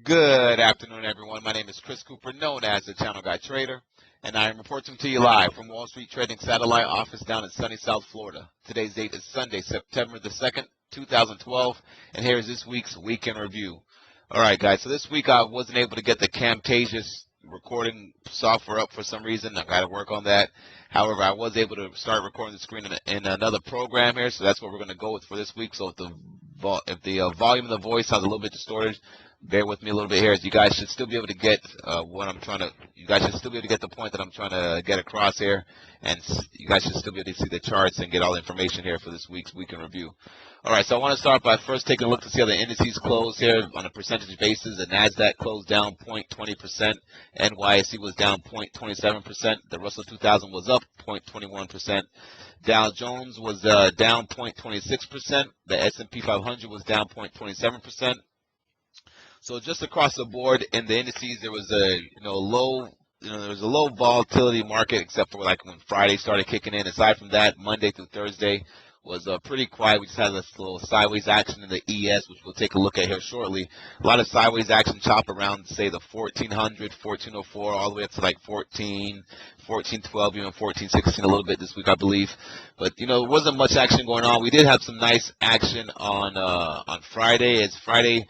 Good afternoon, everyone. My name is Chris Cooper, known as the Channel Guy Trader, and I am reporting to you live from Wall Street Trading Satellite Office down in sunny South Florida. Today's date is Sunday, September the 2nd, 2012, and here is this week's Weekend Review. All right, guys, so this week I wasn't able to get the Camtasia recording software up for some reason. I got to work on that. However, I was able to start recording the screen in another program here, so that's what we're going to go with for this week. So if the volume of the voice sounds a little bit distorted, bear with me a little bit here, as you guys should still be able to get you guys should still be able to get the point that I'm trying to get across here, and you guys should still be able to see the charts and get all the information here for this week's Weekend Review. All right, so I want to start by first taking a look to see how the indices close here on a percentage basis. The NASDAQ closed down 0.20%. NYSE was down 0.27%. The Russell 2000 was up 0.21%. Dow Jones was down 0.26%. The S&P 500 was down 0.27%. So just across the board in the indices, there was a low volatility market, except for like when Friday started kicking in. Aside from that, Monday through Thursday was pretty quiet. We just had this little sideways action in the ES, which we'll take a look at here shortly. A lot of sideways action chop around, say, the 1400, 1404, all the way up to like 14, 1412, even 1416 a little bit this week, I believe. But, there wasn't much action going on. We did have some nice action on Friday, as Friday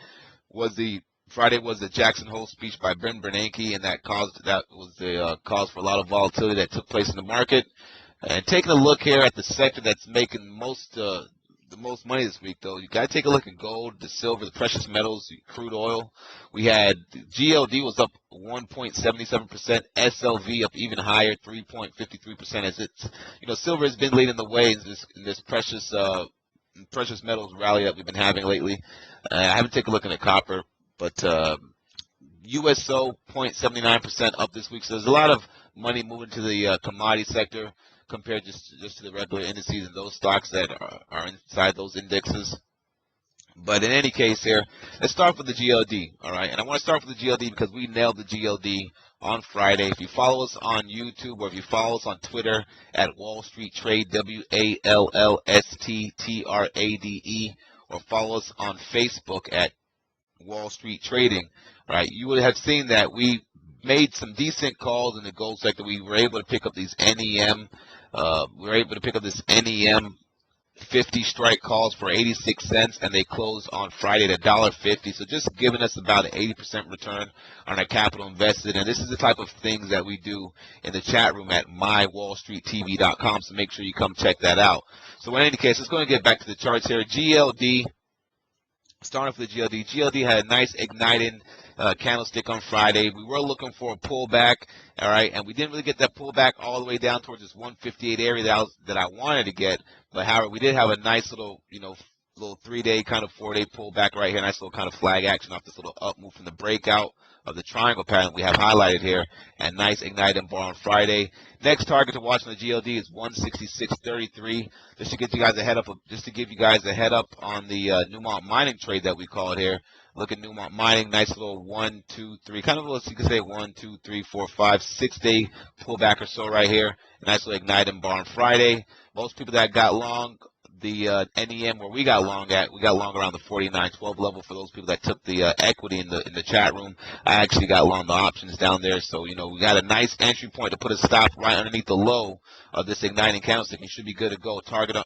was the Jackson Hole speech by Ben Bernanke, and that was the cause for a lot of volatility that took place in the market. And taking a look here at the sector that's making the most money this week, though, you got to take a look at gold, the silver, the precious metals, crude oil. We had GLD was up 1.77%, SLV up even higher, 3.53%. As it's silver has been leading the way in this precious metals rally that we've been having lately. I haven't taken a look at copper, but USO 0.79% up this week. So there's a lot of money moving to the commodity sector compared just to the regular indices and those stocks that are inside those indexes. But in any case here, let's start with the GLD, all right? And I want to start with the GLD because we nailed the GLD on Friday. If you follow us on YouTube or if you follow us on Twitter at Wall Street Trade, WALLSTTRADE, or follow us on Facebook at Wall Street Trading, right? You would have seen that we made some decent calls in the gold sector. We were able to pick up these NEM. We were able to pick up this NEM 50 strike calls for 86 cents, and they closed on Friday at $1.50. So just giving us about an 80% return on our capital invested. And this is the type of things that we do in the chat room at mywallstreettv.com. So make sure you come check that out. So in any case, let's go and get back to the charts here. GLD. Starting off with the GLD. GLD had a nice igniting candlestick on Friday. We were looking for a pullback, all right, and we didn't really get that pullback all the way down towards this 158 area that I wanted to get. But however, we did have a nice little 3-day kind of 4-day pullback right here. Nice little kind of flag action off this little up move from the breakout of the triangle pattern we have highlighted here, and nice igniting bar on Friday. Next target to watch on the GLD is 166.33. Just to give you guys a head up, on the Newmont mining trade that we call it here. Look at Newmont mining, nice little 1, 2, 3, kind of you could say 1, 2, 3, 4, 5, 6-day pullback or so right here. A nice little igniting bar on Friday. Most people that got long the NEM where we got long around the 49.12 level. For those people that took the equity in the chat room, I actually got long the options down there. So we got a nice entry point to put a stop right underneath the low of this igniting candlestick. You should be good to go. Target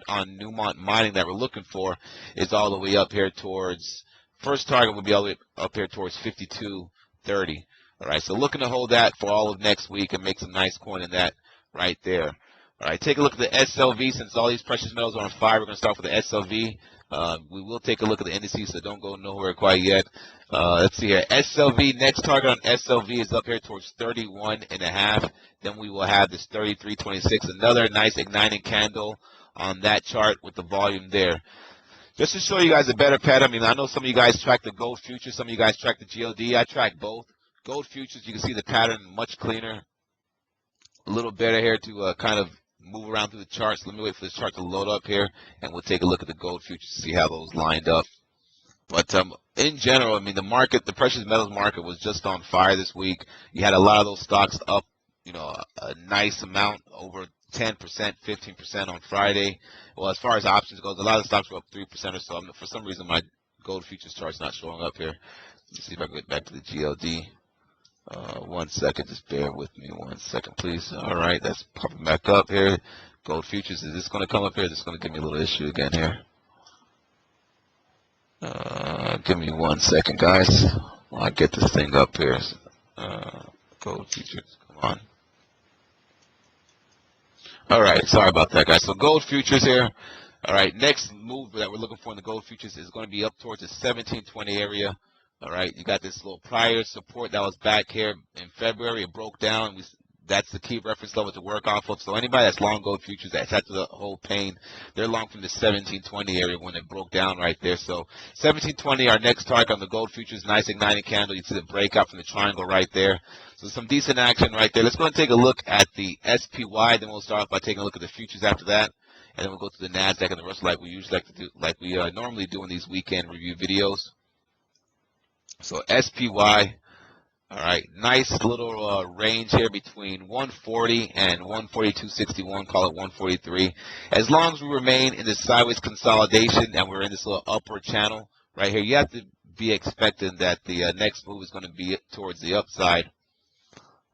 on Newmont mining that we're looking for is all the way up here towards. First target would be all the way up here towards 52.30. All right, so looking to hold that for all of next week and make some nice coin in that right there. All right, take a look at the SLV. Since all these precious metals are on fire, we're going to start with the SLV. We will take a look at the indices, so don't go nowhere quite yet. Let's see here. SLV, next target on SLV is up here towards 31.5. Then we will have this 33.26. Another nice igniting candle on that chart with the volume there. Just to show you guys a better pattern, I know some of you guys track the gold futures, some of you guys track the GLD. I track both. Gold futures, you can see the pattern much cleaner, a little better here to kind of move around through the charts. Let me wait for this chart to load up here, and we'll take a look at the gold futures to see how those lined up. But in general, the precious metals market was just on fire this week. You had a lot of those stocks up, a nice amount, over 10%, 15% on Friday. Well, as far as options goes, a lot of stocks were up 3% or so. For some reason, my gold futures chart's not showing up here. see if I can get back to the GLD. 1 second, just bear with me 1 second, please. All right, that's popping back up here. Gold futures, is this going to come up here? This is going to give me a little issue again here. Give me 1 second, guys, while I get this thing up here. Gold futures, come on. All right, sorry about that, guys. So gold futures here. All right, next move that we're looking for in the gold futures is going to be up towards the 1720 area. All right, you got this little prior support that was back here in February. It broke down. That's the key reference level to work off of. So anybody that's long gold futures, that's after the whole pain, they're long from the 1720 area when it broke down right there. So 1720, our next target on the gold futures, nice igniting candle. You see the breakout from the triangle right there. So some decent action right there. Let's go and take a look at the SPY. Then we'll start off by taking a look at the futures after that. And then we'll go to the NASDAQ and the Russell like we usually like to do, like we normally do in these weekend review videos. So SPY. All right, nice little range here between 140 and 142.61, call it 143. As long as we remain in this sideways consolidation and we're in this little upward channel right here, you have to be expecting that the next move is going to be towards the upside.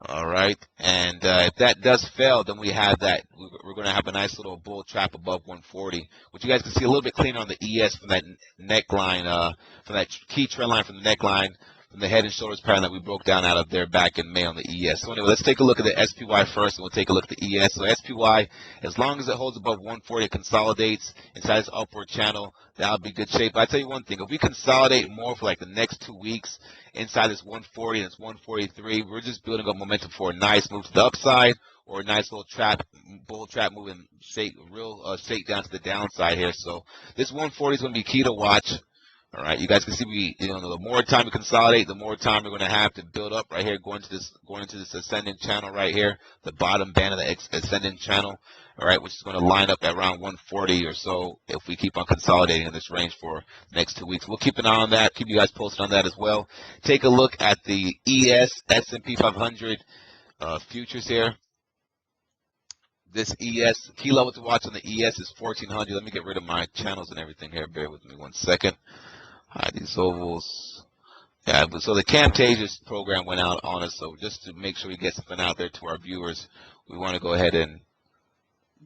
All right, and if that does fail, then we have that. We're going to have a nice little bull trap above 140, which you guys can see a little bit cleaner on the ES from that neckline, from that key trend line from the neckline, from the head and shoulders pattern that we broke down out of there back in May on the ES. So anyway, let's take a look at the SPY first, and we'll take a look at the ES. So SPY, as long as it holds above 140, it consolidates inside this upward channel, that'll be good shape. But I'll tell you one thing, if we consolidate more for like the next 2 weeks inside this 140 and this 143, we're just building up momentum for a nice move to the upside or a nice little trap, bull trap move and shake, real shake down to the downside here. So this 140 is going to be key to watch. All right, you guys can see the more time we consolidate, the more time we're going to have to build up right here, going into this ascending channel right here, the bottom band of the ascending channel, all right, which is going to line up at around 140 or so if we keep on consolidating in this range for the next 2 weeks. We'll keep an eye on that, keep you guys posted on that as well. Take a look at the S&P 500 futures here. This ES, key level to watch on the ES is 1400. Let me get rid of my channels and everything here. Bear with me 1 second. Hide these ovals. Yeah, so the Camtasia's program went out on us. So just to make sure we get something out there to our viewers, we want to go ahead and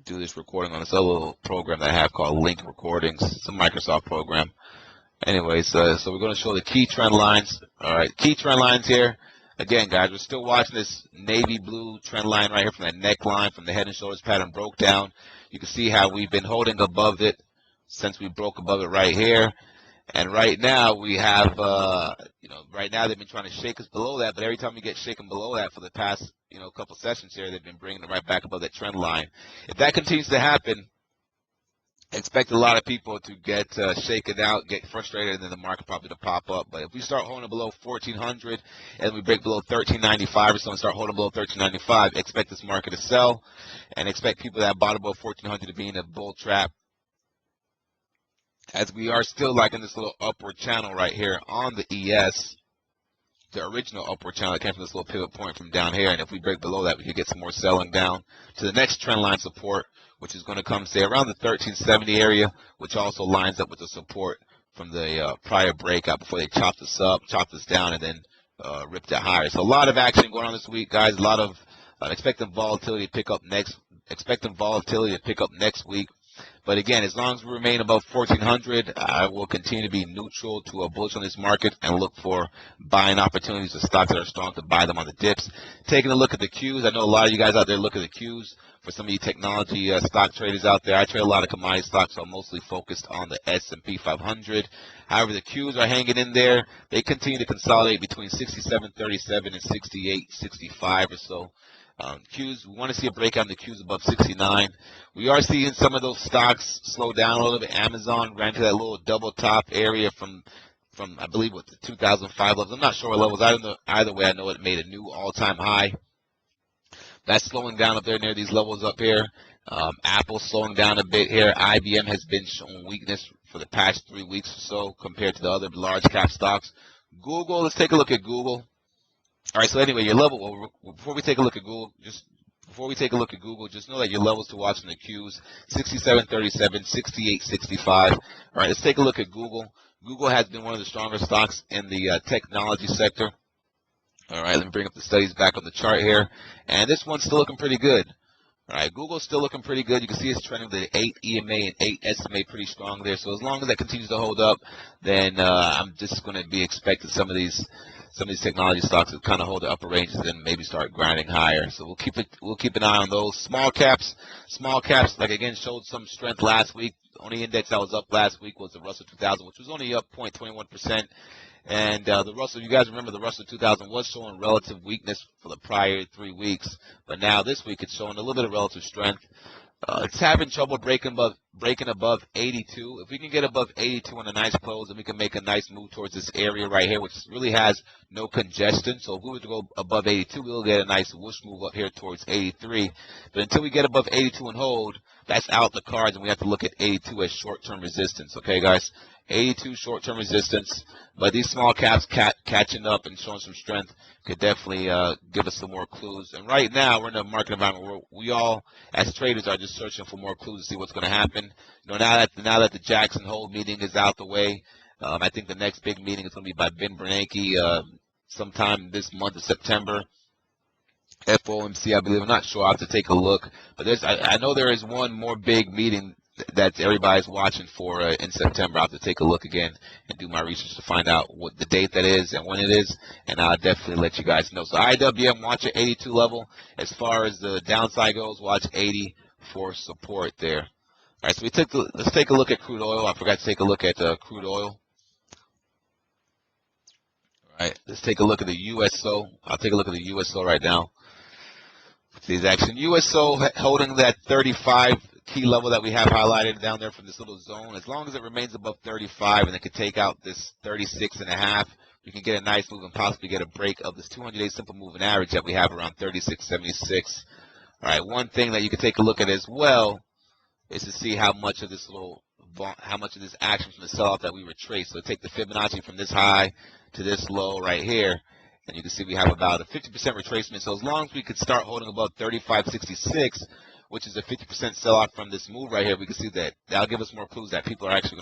do this recording on this other little program that I have called Link Recordings. It's a Microsoft program. Anyways, so we're going to show the key trend lines. All right, key trend lines here. Again, guys, we're still watching this navy blue trend line right here from that neckline, from the head and shoulders pattern broke down. You can see how we've been holding above it since we broke above it right here. And right now we have, right now they've been trying to shake us below that, but every time we get shaken below that for the past, couple sessions here, they've been bringing it right back above that trend line. If that continues to happen, expect a lot of people to get shaken out, get frustrated, and then the market probably to pop up. But if we start holding below 1400 and we break below 1395 or so and start holding below 1395, expect this market to sell and expect people that bought above 1400 to be in a bull trap, as we are still like in this little upward channel right here on the ES, the original upward channel that came from this little pivot point from down here. And if we break below that, we could get some more selling down to the next trend line support, which is going to come, say, around the 1370 area, which also lines up with the support from the prior breakout before they chopped us up, chopped us down, and then ripped it higher. So a lot of action going on this week, guys. A lot of expecting volatility to pick up next. Expecting volatility to pick up next week. But again, as long as we remain above 1400, I will continue to be neutral to a bullish on this market and look for buying opportunities of stocks that are strong to buy them on the dips. Taking a look at the Qs, I know a lot of you guys out there look at the Qs. For some of you technology stock traders out there, I trade a lot of commodity stocks, so I'm mostly focused on the S&P 500. However, the Qs are hanging in there. They continue to consolidate between 67.37 and 68.65 or so. Qs, we want to see a breakout in the Qs above 69. We are seeing some of those stocks slow down a little bit. Amazon ran to that little double top area from I believe what the 2005 levels. I'm not sure what levels. I don't know. Either way, I know it made a new all-time high. That's slowing down up there near these levels up here. Apple slowing down a bit here. IBM has been showing weakness for the past 3 weeks or so compared to the other large cap stocks. Google, let's take a look at Google. All right, so anyway, your level, before we take a look at Google, just know that your levels to watch in the Qs, 67.37, 68.65. All right, let's take a look at Google. Google has been one of the stronger stocks in the technology sector. All right, let me bring up the studies back on the chart here. And this one's still looking pretty good. All right, Google's still looking pretty good. You can see it's trending with the 8 EMA and 8 SMA pretty strong there. So as long as that continues to hold up, then I'm just going to be expecting some of these technology stocks to kind of hold the upper ranges and maybe start grinding higher. So we'll keep an eye on those. Small caps, like again, showed some strength last week. The only index that was up last week was the Russell 2000, which was only up 0.21%. And the Russell, you guys remember the Russell 2000 was showing relative weakness for the prior 3 weeks, but now this week it's showing a little bit of relative strength. It's having trouble breaking above 82. If we can get above 82 on a nice close, then we can make a nice move towards this area right here, which really has no congestion. So if we were to go above 82, we'll get a nice whoosh move up here towards 83. But until we get above 82 and hold, that's out the cards, and we have to look at 82 as short-term resistance. Okay, guys? 82 short-term resistance, but these small caps catching up and showing some strength could definitely give us some more clues. And right now, we're in a market environment where we all, as traders, are just searching for more clues to see what's going to happen. You know, now that the Jackson Hole meeting is out the way, I think the next big meeting is going to be by Ben Bernanke sometime this month of September. FOMC, I believe. I'm not sure. I'll have to take a look. But I know there is one more big meeting that everybody's watching for in September. I'll have to take a look again and do my research to find out what the date that is and when it is, and I'll definitely let you guys know. So IWM, watch at 82 level. As far as the downside goes, watch 80 for support there. All right, so let's take a look at crude oil. I forgot to take a look at crude oil. All right, let's take a look at the USO. I'll take a look at the USO right now. Today's action. USO holding that 35 key level that we have highlighted down there from this little zone. As long as it remains above 35 and it can take out this 36.5, we can get a nice move and possibly get a break of this 200-day simple moving average that we have around 36.76. All right, one thing that you can take a look at as well is to see how much of this action from the sell-off that we retraced. So take the Fibonacci from this high to this low right here, and you can see we have about a 50% retracement. So as long as we could start holding above 35.66, which is a 50% sell-off from this move right here, we can see that that'll give us more clues that people are actually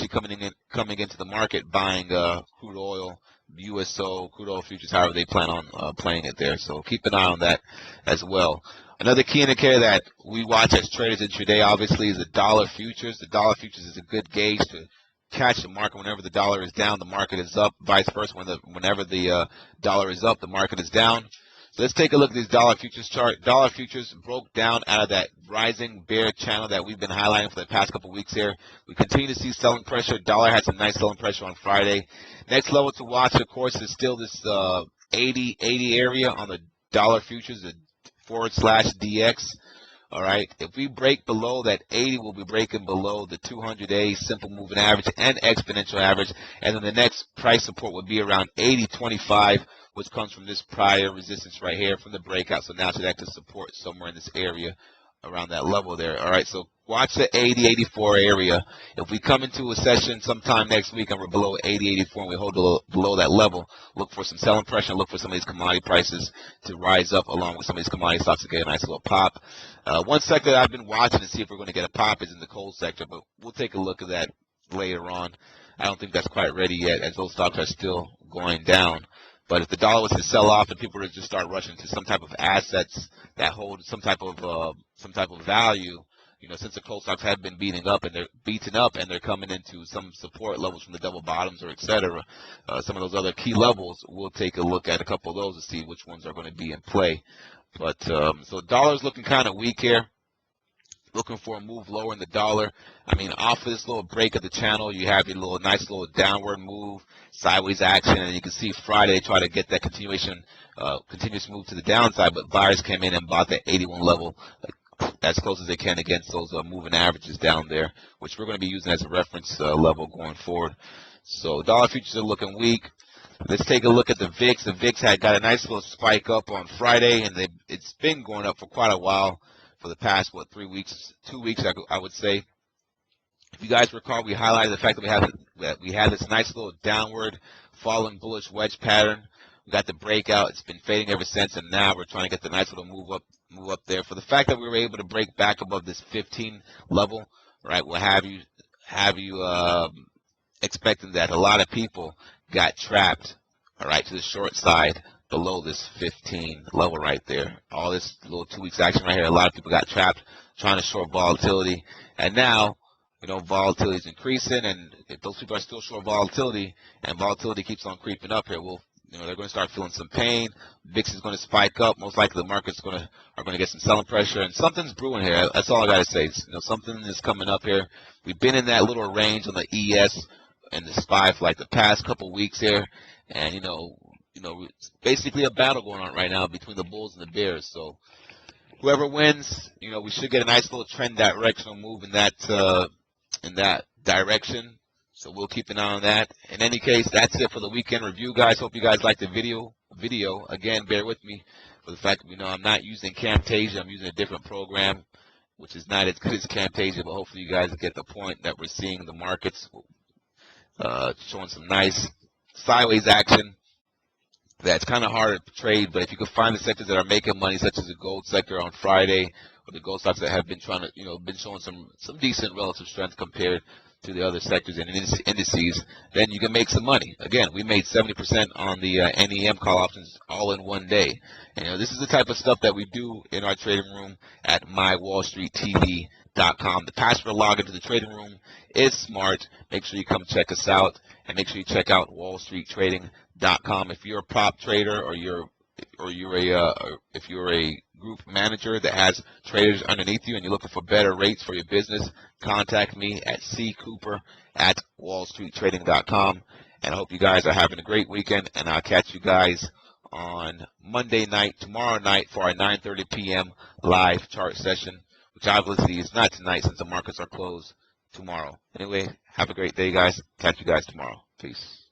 coming into the market buying crude oil, USO, crude oil futures, however they plan on playing it there. So keep an eye on that as well. Another key indicator that we watch as traders intraday, obviously, is the dollar futures. The dollar futures is a good gauge to catch the market. Whenever the dollar is down, the market is up. Vice versa, whenever the dollar is up, the market is down. So let's take a look at this dollar futures chart. Dollar futures broke down out of that rising bear channel that we've been highlighting for the past couple of weeks here. We continue to see selling pressure. Dollar had some nice selling pressure on Friday. Next level to watch, of course, is still this 80 area on the dollar futures, the /DX. All right, if we break below that 80, we'll be breaking below the 200-day simple moving average and exponential average. And then the next price support would be around 80.25, which comes from this prior resistance right here from the breakout. So now that could support somewhere in this area around that level there. All right, so watch the 80, 84 area. If we come into a session sometime next week and we're below 80, 84 and we hold below that level, look for some selling pressure, look for some of these commodity prices to rise up along with some of these commodity stocks to get a nice little pop. One sector that I've been watching to see if we're going to get a pop is in the coal sector, but we'll take a look at that later on. I don't think that's quite ready yet, as those stocks are still going down. But if the dollar was to sell off and people were to just start rushing to some type of assets that hold some type of value, you know, since the coal stocks have been beaten up and they're coming into some support levels from the double bottoms or et cetera, some of those other key levels, we'll take a look at a couple of those to see which ones are going to be in play. But so dollar's looking kind of weak here. Looking for a move lower in the dollar. I mean, off of this little break of the channel, you have your nice little downward move, sideways action, and you can see Friday try to get that continuous move to the downside, but buyers came in and bought that 81 level as close as they can against those moving averages down there, which we're going to be using as a reference level going forward. So dollar futures are looking weak. Let's take a look at the VIX. The VIX had got a nice little spike up on Friday, and it's been going up for quite a while. For the past, 2 weeks, I would say. If you guys recall, we highlighted the fact that we had this nice little downward falling bullish wedge pattern. We got the breakout. It's been fading ever since, and now we're trying to get the nice little move up there. For the fact that we were able to break back above this 15 level, right, will have you expecting that. A lot of people got trapped, all right, to the short side below this 15 level right there. All this little 2 weeks action right here, a lot of people got trapped trying to short volatility. And now, you know, volatility is increasing, and if those people are still short volatility and volatility keeps on creeping up here, well, you know, they're going to start feeling some pain. VIX is going to spike up. Most likely the market's are going to get some selling pressure, and something's brewing here. That's all I got to say. You know, something is coming up here. We've been in that little range on the ES and the SPY for like the past couple weeks here, and you know, it's basically a battle going on right now between the bulls and the bears. So whoever wins, you know, we should get a nice little trend directional move in that direction. So we'll keep an eye on that. In any case, that's it for the weekend review, guys. Hope you guys liked the video. Again, bear with me for the fact that, you know, I'm not using Camtasia. I'm using a different program, which is not as good as Camtasia, but hopefully you guys get the point that we're seeing the markets showing some nice sideways action. That's kind of hard to trade, but if you can find the sectors that are making money, such as the gold sector on Friday, or the gold stocks that have been trying to, you know, been showing some decent relative strength compared to the other sectors and indices, then you can make some money. Again, we made 70% on the NEM call options all in one day. And, you know, this is the type of stuff that we do in our trading room at mywallstreettv.com. The password to log into the trading room is smart. Make sure you come check us out, and make sure you check out wallstreettrading.com. If you're a prop trader, or if you're a group manager that has traders underneath you and you're looking for better rates for your business, contact me at ccooper@wallstreettrading.com. And I hope you guys are having a great weekend, and I'll catch you guys on Monday night, tomorrow night, for our 9:30 p.m. live chart session, which obviously is not tonight since the markets are closed tomorrow. Anyway, have a great day, guys. Catch you guys tomorrow. Peace.